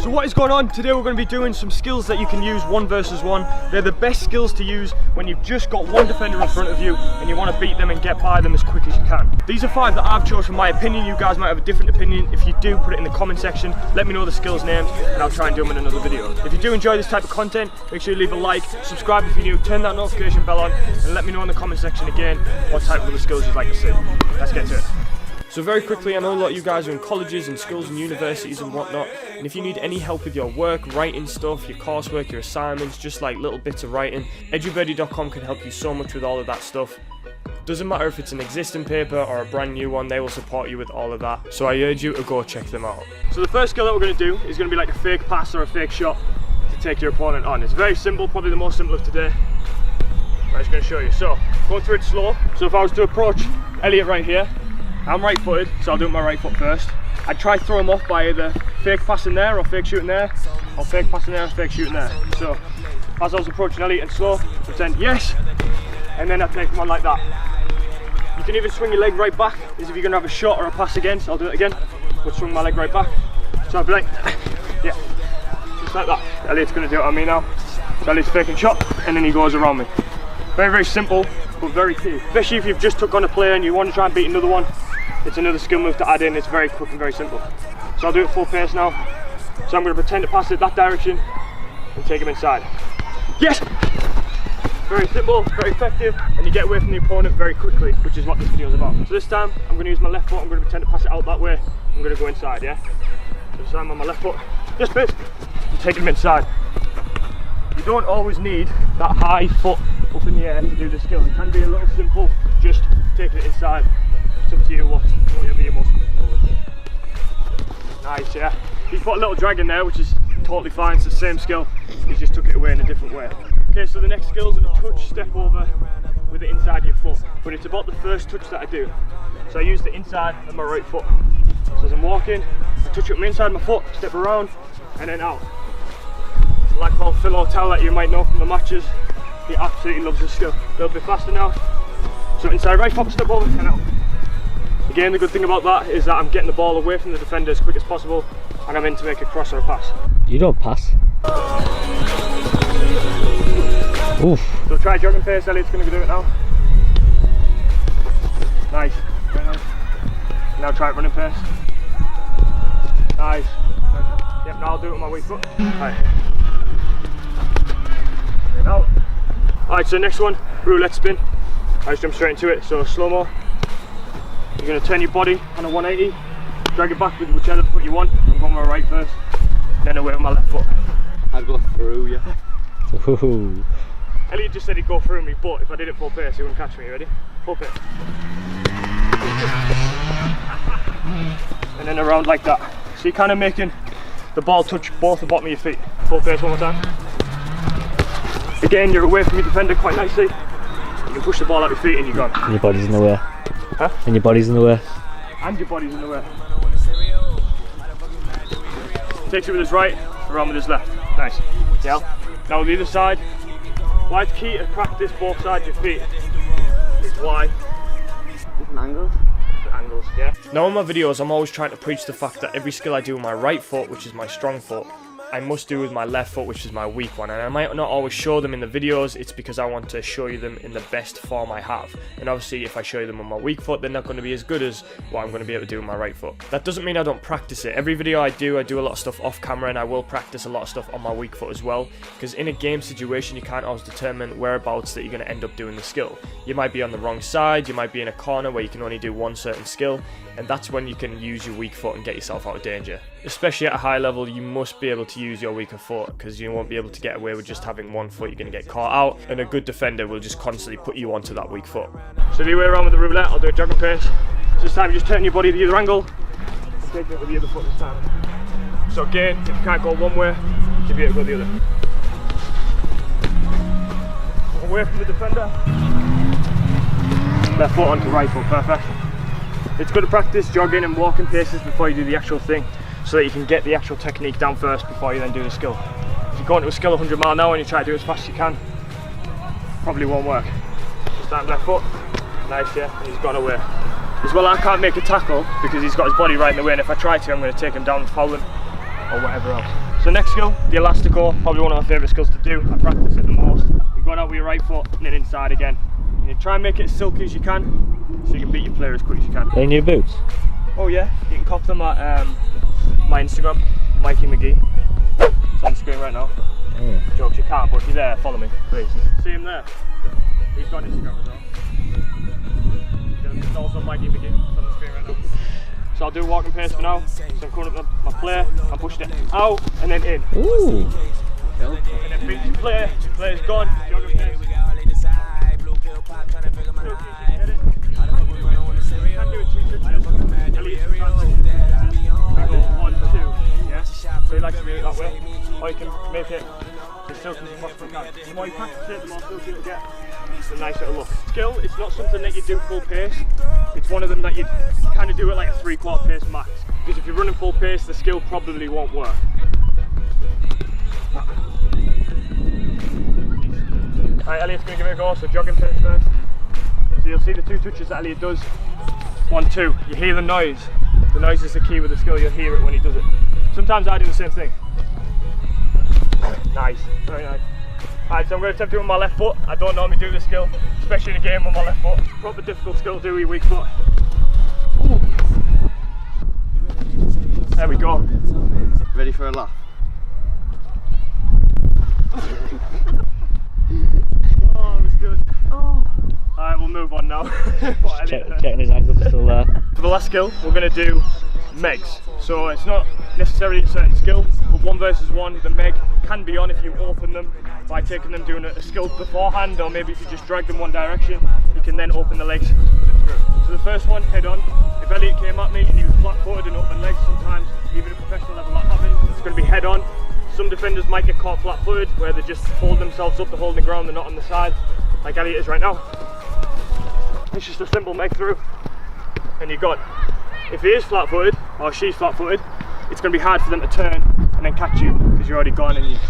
So what is going on? Today we're going to be doing some skills that you can use 1 versus 1. They're the best skills to use when you've just got one defender in front of you and you want to beat them and get by them as quick as you can. These are 5 that I've chosen from my opinion. You guys might have a different opinion. If you do, put it in the comment section. Let me know the skills names and I'll try and do them in another video. If you do enjoy this type of content, make sure you leave a like, subscribe if you're new, turn that notification bell on, and let me know in the comment section again what type of other skills you'd like to see. Let's get to it. So very quickly, I know a lot of you guys are in colleges and schools and universities and whatnot, and if you need any help with your work, writing stuff, your coursework, your assignments, just like little bits of writing, edubuddy.com can help you so much with all of that stuff. Doesn't matter if it's an existing paper or a brand new one, they will support you with all of that, so I urge you to go check them out. So the first skill that we're going to do is going to be like a fake pass or a fake shot to take your opponent on. It's very simple, probably the most simple of today. I'm just going to show you. So, go through it slow. So if I was to approach Elliot right here, I'm right footed, so I'll do it with my right foot first. I'd try to throw him off by either fake passing there or fake shooting there, or fake passing there or fake shooting there. So as I was approaching Elliot and slow, pretend yes, and then I'd take him on like that. You can even swing your leg right back, as if you're going to have a shot or a pass again, so I'll do it again, but swing my leg right back. So I'll be like, yeah, just like that. Elliot's going to do it on me now. So Elliot's faking shot, and then he goes around me. Very, very simple, but very key. Especially if you've just took on a player and you want to try and beat another one. It's another skill move to add in. It's very quick and very simple. So I'll do it full pace now. So I'm going to pretend to pass it that direction and take him inside. Yes! Very simple, very effective, and you get away from the opponent very quickly, which is what this video is about. So this time I'm going to use my left foot. I'm going to pretend to pass it out that way. I'm going to go inside, yeah? So this time on my left foot. Yes, please. And take him inside. You don't always need that high foot up in the air to do the skill. It can be a little simple, just taking it inside. It's up to you whatever you're most comfortable with. Nice, yeah. He's put a little drag in there, which is totally fine. It's the same skill. He's just took it away in a different way. Okay, so the next skill is a touch step over with the inside of your foot. But it's about the first touch that I do. So I use the inside of my right foot. So as I'm walking, I touch it with my inside of my foot, step around, and then out. It's like called Phil Hotel that you might know from the matches. He absolutely loves this skill. A little bit faster now. So inside right foot, step over, and out. Again, the good thing about that is that I'm getting the ball away from the defender as quick as possible, and I'm in to make a cross or a pass. You don't pass. Oof. So try jogging pace, Elliot's going to do it now. Nice. Very nice. Now try running pace. Nice. Yep, now I'll do it with my weak foot. Right. And out. Alright, so next one, roulette spin. I just jump straight into it, so slow-mo. You're going to turn your body on a 180, drag it back with whichever foot you want. I'm going with my right first, then away with my left foot. I'd go through you. Ooh. Elliot just said he'd go through me, but if I did it full pace, he wouldn't catch me. You ready? Full pace. And then around like that. So you're kind of making the ball touch both the bottom of your feet. Full pace one more time. Again, you're away from your defender quite nicely. You can push the ball out your feet and you're gone. And your body's in the way. Huh? And your body's in the way. And your body's in the way. Takes it with his right, around with his left. Nice. Yeah. Now on the other side, why it's key to practice both sides of your feet is why. Different angles. Different angles, yeah. Now in my videos, I'm always trying to preach the fact that every skill I do with my right foot, which is my strong foot, I must do with my left foot, which is my weak one, and I might not always show them in the videos. It's because I want to show you them in the best form I have, and obviously if I show you them on my weak foot, they're not going to be as good as what I'm going to be able to do with my right foot. That doesn't mean I don't practice it. Every video I do a lot of stuff off camera, and I will practice a lot of stuff on my weak foot as well, because in a game situation you can't always determine whereabouts that you're going to end up doing the skill. You might be on the wrong side, you might be in a corner where you can only do one certain skill, and that's when you can use your weak foot and get yourself out of danger. Especially at a high level, you must be able to use your weaker foot, because you won't be able to get away with just having one foot. You're going to get caught out, and a good defender will just constantly put you onto that weak foot. So the way around with the roulette, I'll do a jogging pace. So this time you just turn your body the other angle, and take it with the other foot this time. So again, if you can't go one way, you'll be able to go the other. Away from the defender. Left foot onto right foot, perfect. It's good to practice jogging and walking paces before you do the actual thing, so that you can get the actual technique down first before you then do the skill. If you go into a skill 100 miles an hour and you try to do it as fast as you can, probably won't work. Just stand left foot, nice, yeah, and he's gone away. As well, I can't make a tackle because he's got his body right in the way, and if I try to, I'm going to take him down and foul him. or whatever else. So next skill, the elastico, probably one of my favourite skills to do. I practice it the most. You go out with your right foot and then inside again. And you try and make it as silky as you can, so you can beat your player as quick as you can. They new boots? Oh yeah, you can cop them at my Instagram, Mikey McGee. It's on screen right now. Jokes, you can't, but if you're there, follow me, please. See him there? He's got Instagram as well. It's also Mikey McGee. It's on the screen right now. So I'll do walking pace for now. So I'm coming up to my player, I'm pushing it out and then in. Ooh. And then beat your player, player's gone, jogging pace. So you like to do it that way, or you can make it as silky as possible can. The more you practice it, the more silky it'll get. It's a nice little look. Skill, it's not something that you do full pace. It's one of them that you kind of do it like a 3/4 pace max. Because if you're running full pace, the skill probably won't work. Alright, Elliot's going to give it a go, so jogging pace first. So you'll see the 2 touches that Elliot does. 1, 2. You hear the noise. The noise is the key with the skill, you'll hear it when he does it. Sometimes I do the same thing. Nice, very nice. Alright, so I'm going to attempt to do it with my left foot. I don't normally do this skill, especially in a game with my left foot. Proper difficult skill to do with your weak foot. Ooh. There we go. Ready for a laugh? Oh, it was good. Oh. Alright, we'll move on now. Checking his ankles are still there. For the last skill, we're going to do megs. So it's not necessarily a certain skill, but 1 versus 1, the meg can be on if you open them by taking them, doing a skill beforehand, or maybe if you just drag them one direction, you can then open the legs and put it through. So the first one, head on. If Elliot came at me and he was flat-footed and open legs, sometimes, even at professional level that happens, it's going to be head on. Some defenders might get caught flat-footed, where they just hold themselves up, they're holding the ground, they're not on the side, like Elliot is right now. It's just a simple meg through, and you're gone. If he is flat-footed, or she's flat-footed, it's going to be hard for them to turn and then catch you, because you're already gone and you've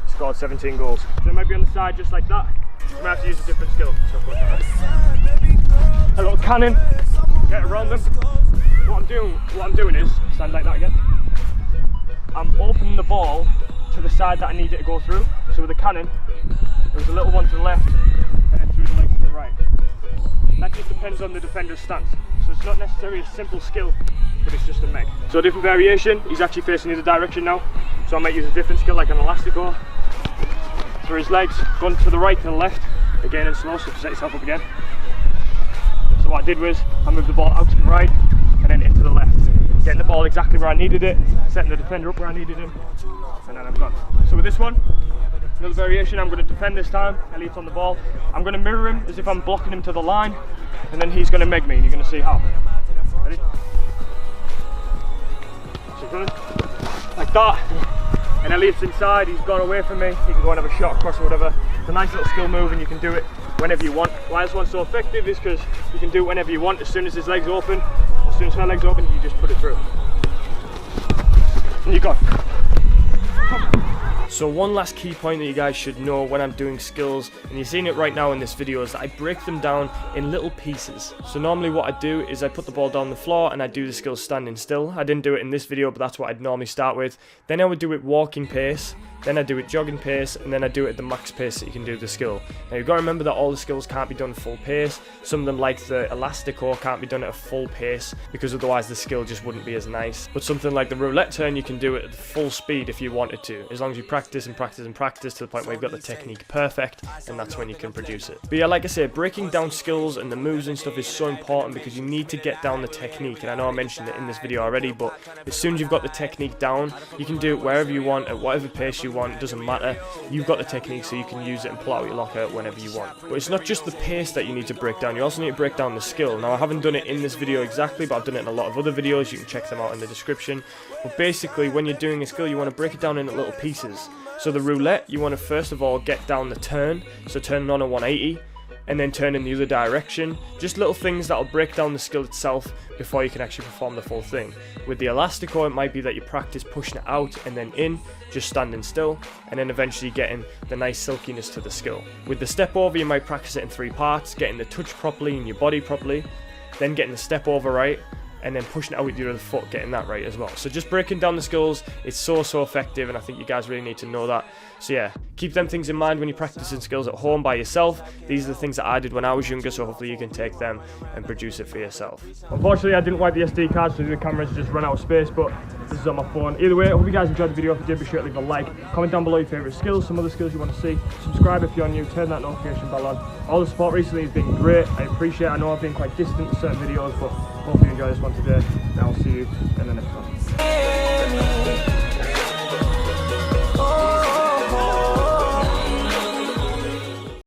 scored 17 goals. So it might be on the side just like that. You might have to use a different skill. So a little cannon, get around them. What I'm doing is, stand like that again. I'm opening the ball to the side that I need it to go through. So with the cannon, there's a little one to the left, and then through the legs to the right. That just depends on the defender's stance. So it's not necessarily a simple skill, but it's just a meg. So a different variation, he's actually facing the other direction now. So I might use a different skill like an elastico. Through his legs, going to the right, to the left, again and slow, so set yourself up again. So what I did was, I moved the ball out to the right, and then into the left. Getting the ball exactly where I needed it, setting the defender up where I needed him, and then I'm done. So with this one, another variation, I'm going to defend this time. Elliot's on the ball. I'm going to mirror him as if I'm blocking him to the line, and then he's going to meg me, and you're going to see how. Ready? So good. Like that. And Elliot's inside, he's gone away from me. He can go and have a shot across or whatever. It's a nice little skill move, and you can do it whenever you want. Why this one's so effective is because you can do it whenever you want. As soon as his legs open, or as soon as her legs open, you just put it through. And you're gone. So one last key point that you guys should know when I'm doing skills, and you're seeing it right now in this video, is that I break them down in little pieces. So normally what I do is I put the ball down the floor and I do the skill standing still. I didn't do it in this video, but that's what I'd normally start with. Then I would do it walking pace, then I do it jogging pace, and then I do it at the max pace that you can do the skill. Now you've got to remember that all the skills can't be done full pace. Some of them, like the elastico, can't be done at a full pace because otherwise the skill just wouldn't be as nice. But something like the roulette turn, you can do it at full speed if you wanted to, as long as you practice and practice and practice to the point where you've got the technique perfect, and that's when you can produce it. But yeah, like I say, breaking down skills and the moves and stuff is so important because you need to get down the technique, and I know I mentioned it in this video already, but as soon as you've got the technique down, you can do it wherever you want, at whatever pace you want, it doesn't matter. You've got the technique, so you can use it and pull out your locker whenever you want. But it's not just the pace that you need to break down, you also need to break down the skill. Now I haven't done it in this video exactly, but I've done it in a lot of other videos, you can check them out in the description. But basically, when you're doing a skill, you want to break it down into little pieces. So the roulette, you want to first of all get down the turn, so turning on a 180, and then turn in the other direction. Just little things that'll break down the skill itself before you can actually perform the full thing. With the elastico, it might be that you practice pushing it out and then in, just standing still, and then eventually getting the nice silkiness to the skill. With the step over, you might practice it in 3 parts, getting the touch properly and your body properly, then getting the step over right, and then pushing it out with your other foot, getting that right as well. So just breaking down the skills, it's so effective, and I think you guys really need to know that. So yeah, keep them things in mind when you're practicing skills at home by yourself. These are the things that I did when I was younger, so hopefully you can take them and produce it for yourself. Unfortunately, I didn't wipe the SD card, so the camera's just run out of space, but this is on my phone. Either way, I hope you guys enjoyed the video. If you did, be sure to leave a like, comment down below your favourite skills, some other skills you want to see, subscribe if you're new, turn that notification bell on. All the support recently has been great, I appreciate it. I know I've been quite distant with certain videos, but hope you enjoy this one today, and I'll see you in the next one.